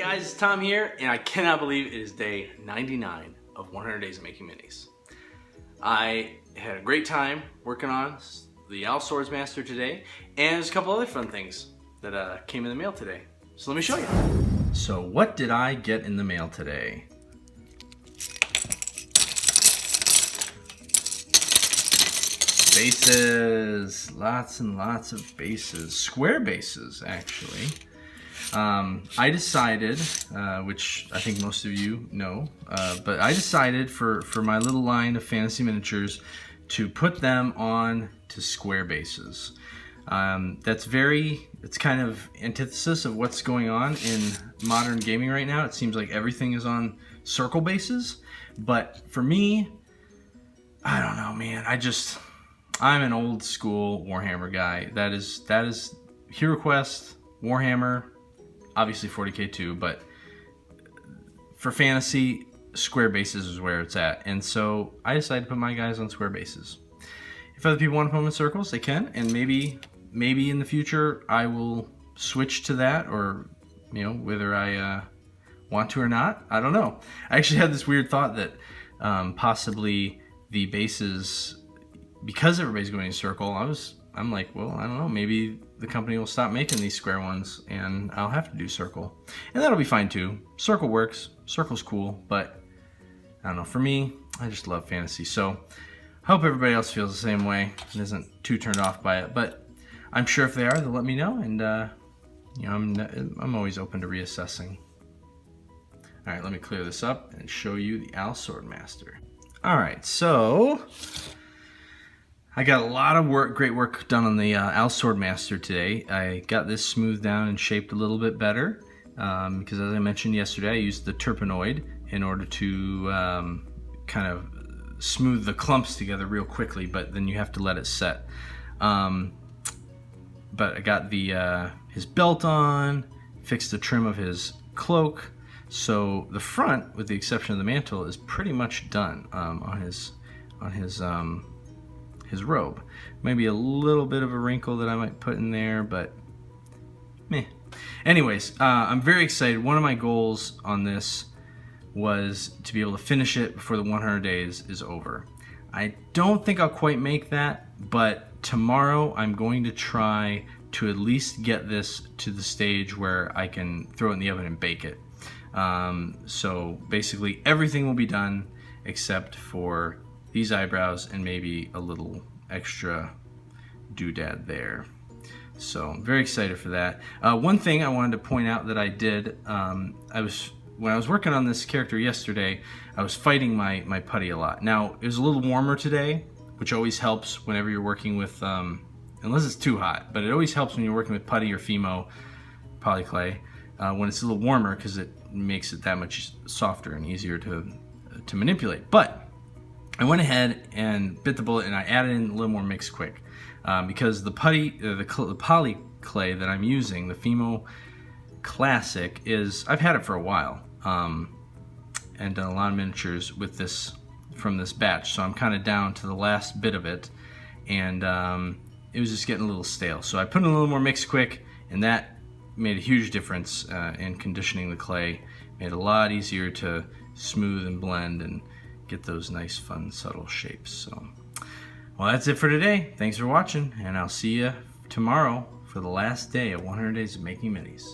guys, it's Tom here, and I cannot believe it is day 99 of 100 Days of Making Minis. I had a great time working on the Al Swordsmaster today, and there's a couple other fun things that came in the mail today. So let me show you. So what did I get in the mail today? Bases, lots and lots of bases, square bases actually. I decided, which I think most of you know, but I decided for my little line of fantasy miniatures to put them on to square bases. It's kind of antithesis of what's going on in modern gaming right now. It seems like everything is on circle bases, but for me, I don't know, man. I'm an old school Warhammer guy. That is HeroQuest, Warhammer, obviously 40k too, but for fantasy, square bases is where it's at. And so I decided to put my guys on square bases. If other people want to put them in circles, they can, and maybe in the future I will switch to that, or whether I want to or not, I don't know. I actually had this weird thought that possibly the bases, because everybody's going in a circle, I'm like, well, I don't know, maybe the company will stop making these square ones and I'll have to do circle. And that'll be fine too. Circle works, circle's cool, but I don't know, for me, I just love fantasy. So I hope everybody else feels the same way and isn't too turned off by it, but I'm sure if they are, they'll let me know, and I'm always open to reassessing. All right, let me clear this up and show you the Al Swordmaster. All right, so I got a lot of great work done on the Al Swordmaster today. I got this smoothed down and shaped a little bit better because, as I mentioned yesterday, I used the Turpenoid in order to kind of smooth the clumps together real quickly, but then you have to let it set. But I got his belt on, fixed the trim of his cloak, so the front, with the exception of the mantle, is pretty much done on his robe. Maybe a little bit of a wrinkle that I might put in there, but meh. Anyways, I'm very excited. One of my goals on this was to be able to finish it before the 100 days is over. I don't think I'll quite make that, but tomorrow I'm going to try to at least get this to the stage where I can throw it in the oven and bake it. So basically everything will be done except for these eyebrows and maybe a little extra doodad there. So I'm very excited for that. One thing I wanted to point out that I did, when I was working on this character yesterday, I was fighting my putty a lot. Now, it was a little warmer today, which always helps whenever you're working with, unless it's too hot, but it always helps when you're working with putty or Fimo polyclay, when it's a little warmer, because it makes it that much softer and easier to manipulate. But I went ahead and bit the bullet and I added in a little more Mix Quick, because the putty, the poly clay that I'm using, the Fimo Classic, I've had it for a while, and done a lot of miniatures with this from this batch, so I'm kind of down to the last bit of it, and it was just getting a little stale. So I put in a little more Mix Quick, and that made a huge difference in conditioning the clay. Made it a lot easier to smooth and blend and get those nice, fun, subtle shapes. So, well, that's it for today. Thanks for watching, and I'll see you tomorrow for the last day of 100 Days of Making Minis.